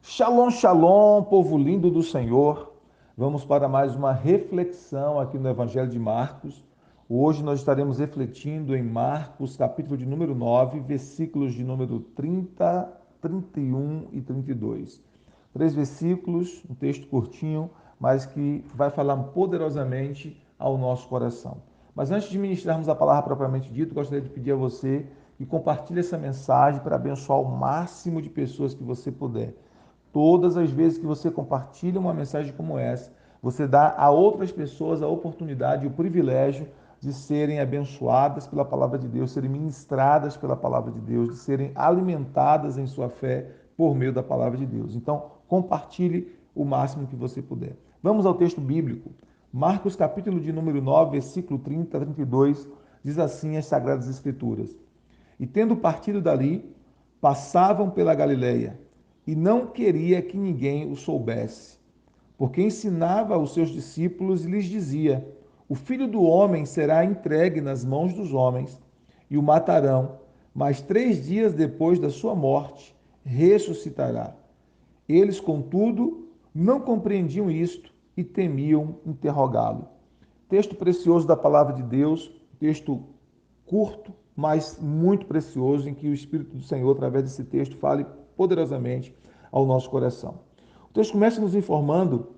Shalom, shalom, povo lindo do Senhor. Vamos para mais uma reflexão aqui no Evangelho de Marcos. Hoje nós estaremos refletindo em Marcos, capítulo de número 9, versículos de número 30, 31 e 32. Três versículos, um texto curtinho, mas que vai falar poderosamente ao nosso coração. Mas antes de ministrarmos a palavra propriamente dita, gostaria de pedir a você que compartilhe essa mensagem para abençoar o máximo de pessoas que você puder. Todas as vezes que você compartilha uma mensagem como essa, você dá a outras pessoas a oportunidade e o privilégio de serem abençoadas pela palavra de Deus, serem ministradas pela palavra de Deus, de serem alimentadas em sua fé por meio da palavra de Deus. Então, compartilhe o máximo que você puder. Vamos ao texto bíblico. Marcos, capítulo de número 9, versículo 30 a 32, diz assim as Sagradas Escrituras. E tendo partido dali, passavam pela Galileia, e não queria que ninguém o soubesse, porque ensinava aos seus discípulos e lhes dizia: O filho do homem será entregue nas mãos dos homens, e o matarão, mas 3 dias depois da sua morte ressuscitará. Eles, contudo, não compreendiam isto e temiam interrogá-lo. Texto precioso da palavra de Deus, texto curto, mas muito precioso, em que o Espírito do Senhor, através desse texto, fale poderosamente ao nosso coração. O texto começa nos informando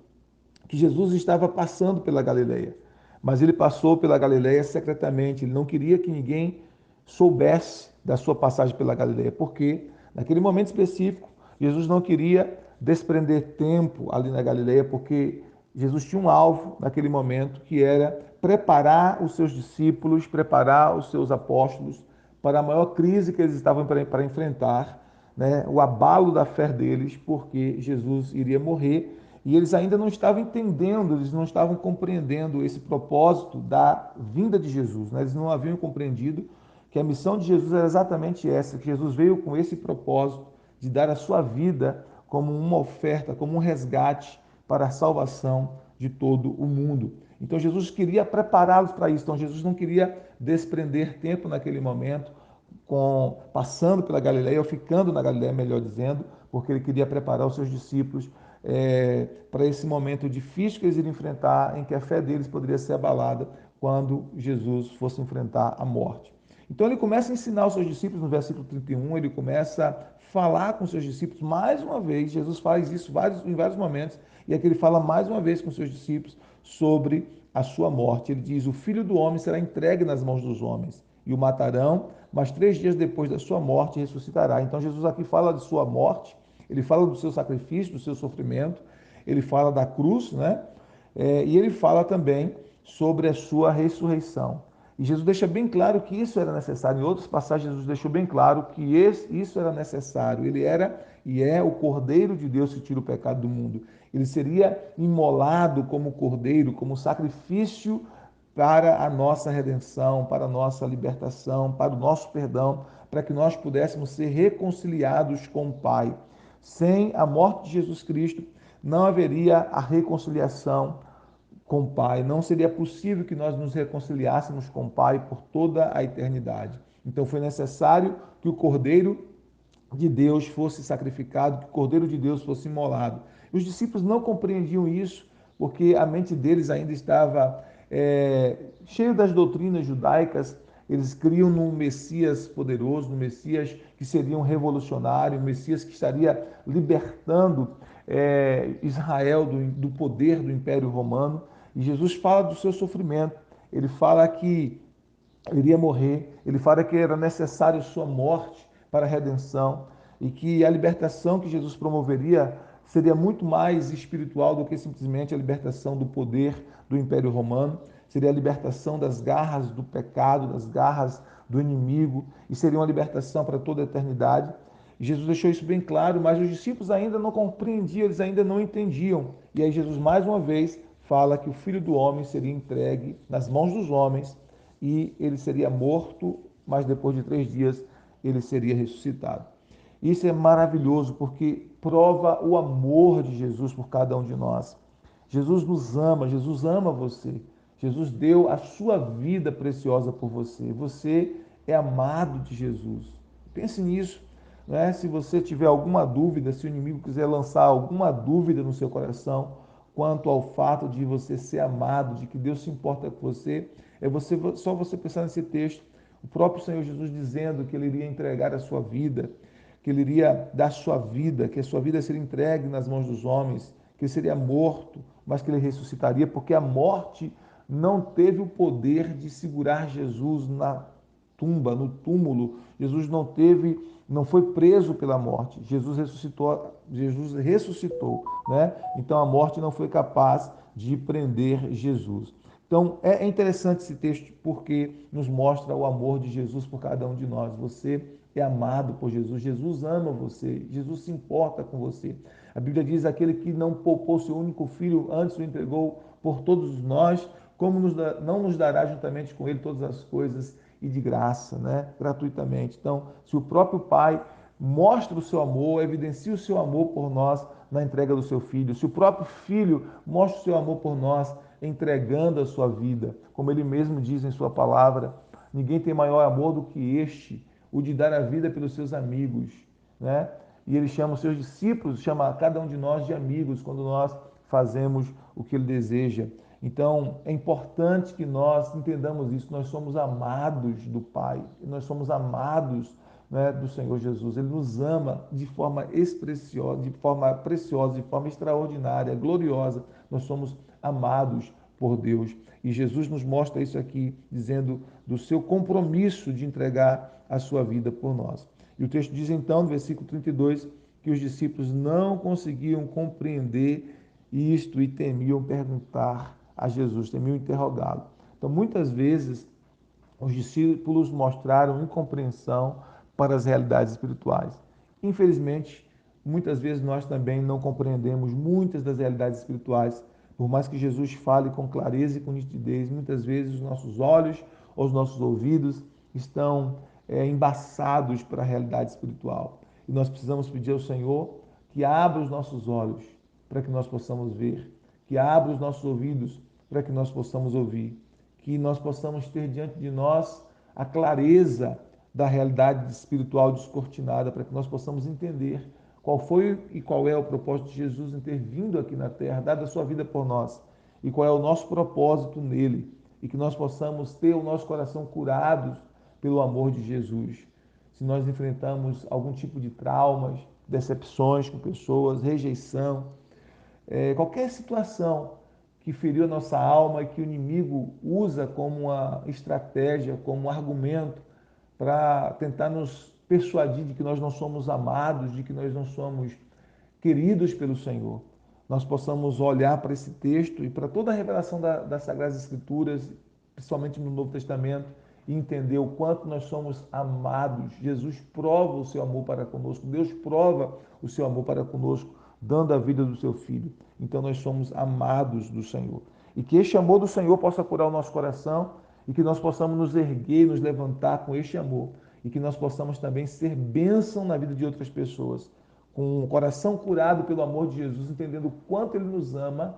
que Jesus estava passando pela Galileia, mas ele passou pela Galileia secretamente, ele não queria que ninguém soubesse da sua passagem pela Galileia, porque naquele momento específico, Jesus não queria desprender tempo ali na Galileia, porque Jesus tinha um alvo naquele momento, que era preparar os seus discípulos, preparar os seus apóstolos para a maior crise que eles estavam para enfrentar, né? O abalo da fé deles, porque Jesus iria morrer e eles ainda não estavam entendendo, eles não estavam compreendendo esse propósito da vinda de Jesus, né? Eles não haviam compreendido que a missão de Jesus era exatamente essa, que Jesus veio com esse propósito de dar a sua vida como uma oferta, como um resgate para a salvação de todo o mundo. Então Jesus queria prepará-los para isso. Então Jesus não queria desprender tempo naquele momento, passando pela Galileia, ou ficando na Galileia, melhor dizendo, porque ele queria preparar os seus discípulos para esse momento difícil que eles iriam enfrentar, em que a fé deles poderia ser abalada quando Jesus fosse enfrentar a morte. Então ele começa a ensinar os seus discípulos, no versículo 31, ele começa a falar com os seus discípulos mais uma vez. Jesus faz isso em vários momentos, e aqui ele fala mais uma vez com os seus discípulos sobre a sua morte. Ele diz: O filho do homem será entregue nas mãos dos homens, e o matarão, mas 3 dias depois da sua morte ressuscitará. Então Jesus aqui fala de sua morte, ele fala do seu sacrifício, do seu sofrimento, ele fala da cruz, né? E ele fala também sobre a sua ressurreição. E Jesus deixa bem claro que isso era necessário. Em outras passagens, Jesus deixou bem claro que isso era necessário. Ele era e é o Cordeiro de Deus que tira o pecado do mundo. Ele seria imolado como cordeiro, como sacrifício para a nossa redenção, para a nossa libertação, para o nosso perdão, para que nós pudéssemos ser reconciliados com o Pai. Sem a morte de Jesus Cristo, não haveria a reconciliação com o Pai. Não seria possível que nós nos reconciliássemos com o Pai por toda a eternidade. Então foi necessário que o Cordeiro de Deus fosse sacrificado, que o Cordeiro de Deus fosse imolado. Os discípulos não compreendiam isso, porque a mente deles ainda estava cheio das doutrinas judaicas. Eles criam num Messias poderoso, num Messias que seria um revolucionário, um Messias que estaria libertando Israel do poder do Império Romano. E Jesus fala do seu sofrimento. Ele fala que ele iria morrer, ele fala que era necessário sua morte para a redenção e que a libertação que Jesus promoveria seria muito mais espiritual do que simplesmente a libertação do poder do Império Romano, seria a libertação das garras do pecado, das garras do inimigo, e seria uma libertação para toda a eternidade. E Jesus deixou isso bem claro, mas os discípulos ainda não compreendiam, eles ainda não entendiam. E aí Jesus mais uma vez fala que o Filho do Homem seria entregue nas mãos dos homens e ele seria morto, mas depois de 3 dias ele seria ressuscitado. Isso é maravilhoso porque prova o amor de Jesus por cada um de nós. Jesus nos ama, Jesus ama você. Jesus deu a sua vida preciosa por você. Você é amado de Jesus. Pense nisso. né? Se você tiver alguma dúvida, se o inimigo quiser lançar alguma dúvida no seu coração quanto ao fato de você ser amado, de que Deus se importa com você, só você pensar nesse texto, o próprio Senhor Jesus dizendo que ele iria entregar a sua vida, que ele iria dar sua vida, que a sua vida seria entregue nas mãos dos homens, que ele seria morto, mas que ele ressuscitaria, porque a morte não teve o poder de segurar Jesus na tumba, no túmulo. Jesus não foi preso pela morte. Jesus ressuscitou, né? Então a morte não foi capaz de prender Jesus. Então é interessante esse texto porque nos mostra o amor de Jesus por cada um de nós. Você é amado por Jesus, Jesus ama você, Jesus se importa com você. A Bíblia diz: aquele que não poupou seu único filho, antes o entregou por todos nós, como não nos dará juntamente com ele todas as coisas e de graça, né? Gratuitamente. Então, se o próprio Pai mostra o seu amor, evidencia o seu amor por nós na entrega do seu filho, se o próprio Filho mostra o seu amor por nós entregando a sua vida, como ele mesmo diz em sua palavra, ninguém tem maior amor do que este, o de dar a vida pelos seus amigos, né? E ele chama os seus discípulos, chama cada um de nós de amigos quando nós fazemos o que ele deseja. Então, é importante que nós entendamos isso. Nós somos amados do Pai, nós somos amados, né, do Senhor Jesus. Ele nos ama de forma preciosa, de forma extraordinária, gloriosa. Nós somos amados por Deus. E Jesus nos mostra isso aqui, dizendo do seu compromisso de entregar a sua vida por nós. E o texto diz então, no versículo 32, que os discípulos não conseguiam compreender isto e temiam perguntar a Jesus, temiam interrogá-lo. Então, muitas vezes, os discípulos mostraram incompreensão para as realidades espirituais. Infelizmente, muitas vezes nós também não compreendemos muitas das realidades espirituais. Por mais que Jesus fale com clareza e com nitidez, muitas vezes os nossos olhos ou os nossos ouvidos estão embaçados para a realidade espiritual. E nós precisamos pedir ao Senhor que abra os nossos olhos para que nós possamos ver, que abra os nossos ouvidos para que nós possamos ouvir, que nós possamos ter diante de nós a clareza da realidade espiritual descortinada, para que nós possamos entender qual foi e qual é o propósito de Jesus em ter vindo aqui na terra, dado a sua vida por nós, e qual é o nosso propósito nele, e que nós possamos ter o nosso coração curado pelo amor de Jesus. Se nós enfrentamos algum tipo de traumas, decepções com pessoas, rejeição, qualquer situação que feriu a nossa alma e que o inimigo usa como uma estratégia, como um argumento para tentar nos persuadir de que nós não somos amados, de que nós não somos queridos pelo Senhor. Nós possamos olhar para esse texto e para toda a revelação das Sagradas Escrituras, principalmente no Novo Testamento, e entender o quanto nós somos amados. Jesus prova o seu amor para conosco, Deus prova o seu amor para conosco, dando a vida do seu Filho. Então nós somos amados do Senhor. E que este amor do Senhor possa curar o nosso coração e que nós possamos nos erguer, nos levantar com este amor e que nós possamos também ser bênção na vida de outras pessoas. Com o coração curado pelo amor de Jesus, entendendo o quanto Ele nos ama,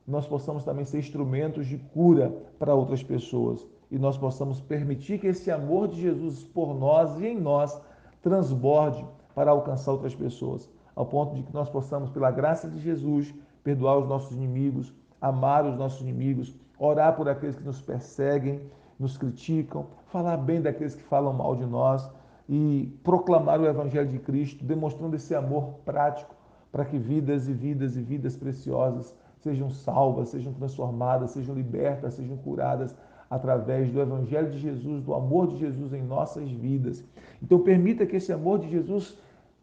nós possamos também ser instrumentos de cura para outras pessoas e nós possamos permitir que esse amor de Jesus por nós e em nós transborde para alcançar outras pessoas, ao ponto de que nós possamos, pela graça de Jesus, perdoar os nossos inimigos, amar os nossos inimigos, orar por aqueles que nos perseguem, nos criticam, falar bem daqueles que falam mal de nós e proclamar o Evangelho de Cristo, demonstrando esse amor prático para que vidas e vidas e vidas preciosas sejam salvas, sejam transformadas, sejam libertas, sejam curadas através do Evangelho de Jesus, do amor de Jesus em nossas vidas. Então permita que esse amor de Jesus,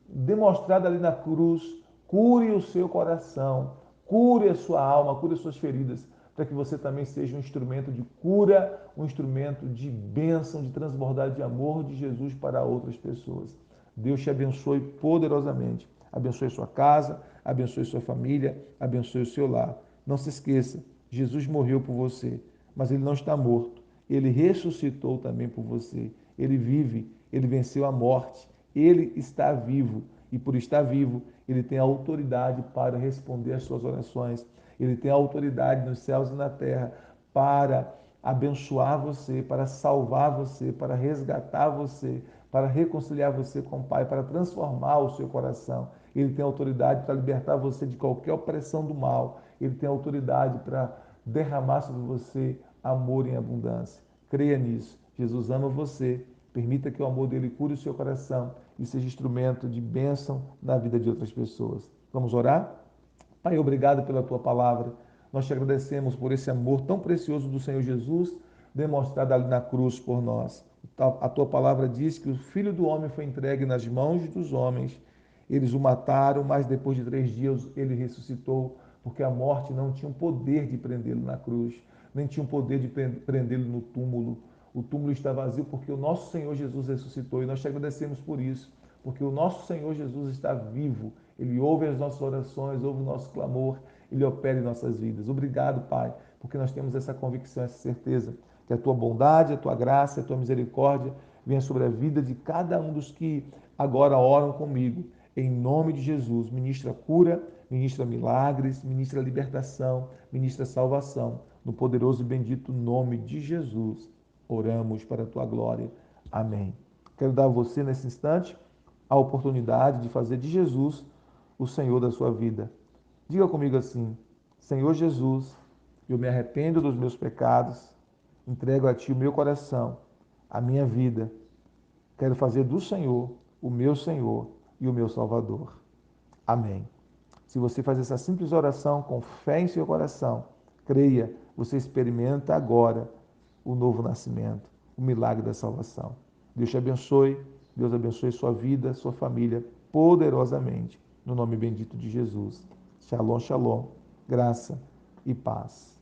demonstrado ali na cruz, cure o seu coração, cure a sua alma, cure as suas feridas, para que você também seja um instrumento de cura, um instrumento de bênção, de transbordar de amor de Jesus para outras pessoas. Deus te abençoe poderosamente. Abençoe sua casa, abençoe sua família, abençoe o seu lar. Não se esqueça, Jesus morreu por você, mas ele não está morto. Ele ressuscitou também por você. Ele vive, ele venceu a morte. Ele está vivo e por estar vivo, ele tem autoridade para responder às suas orações. Ele tem autoridade nos céus e na terra para abençoar você, para salvar você, para resgatar você, para reconciliar você com o Pai, para transformar o seu coração. Ele tem autoridade para libertar você de qualquer opressão do mal. Ele tem autoridade para derramar sobre você amor em abundância. Creia nisso. Jesus ama você. Permita que o amor dele cure o seu coração e seja instrumento de bênção na vida de outras pessoas. Vamos orar? Pai, obrigado pela tua palavra. Nós te agradecemos por esse amor tão precioso do Senhor Jesus demonstrado ali na cruz por nós. A tua palavra diz que o Filho do Homem foi entregue nas mãos dos homens. Eles o mataram, mas depois de 3 dias ele ressuscitou, porque a morte não tinha o poder de prendê-lo na cruz, nem tinha o poder de prendê-lo no túmulo. O túmulo está vazio porque o nosso Senhor Jesus ressuscitou e nós te agradecemos por isso, porque o nosso Senhor Jesus está vivo. Ele ouve as nossas orações, ouve o nosso clamor, ele opera em nossas vidas. Obrigado, Pai, porque nós temos essa convicção, essa certeza que a tua bondade, a tua graça, a tua misericórdia venha sobre a vida de cada um dos que agora oram comigo. Em nome de Jesus, ministra cura, ministra milagres, ministra libertação, ministra salvação. No poderoso e bendito nome de Jesus, oramos para a tua glória. Amém. Quero dar a você, nesse instante, a oportunidade de fazer de Jesus o Senhor da sua vida. Diga comigo assim: Senhor Jesus, eu me arrependo dos meus pecados, entrego a Ti o meu coração, a minha vida. Quero fazer do Senhor o meu Senhor e o meu Salvador. Amém. Se você faz essa simples oração com fé em seu coração, creia, você experimenta agora o novo nascimento, o milagre da salvação. Deus te abençoe, Deus abençoe sua vida, sua família, poderosamente, no nome bendito de Jesus. Shalom, shalom, graça e paz.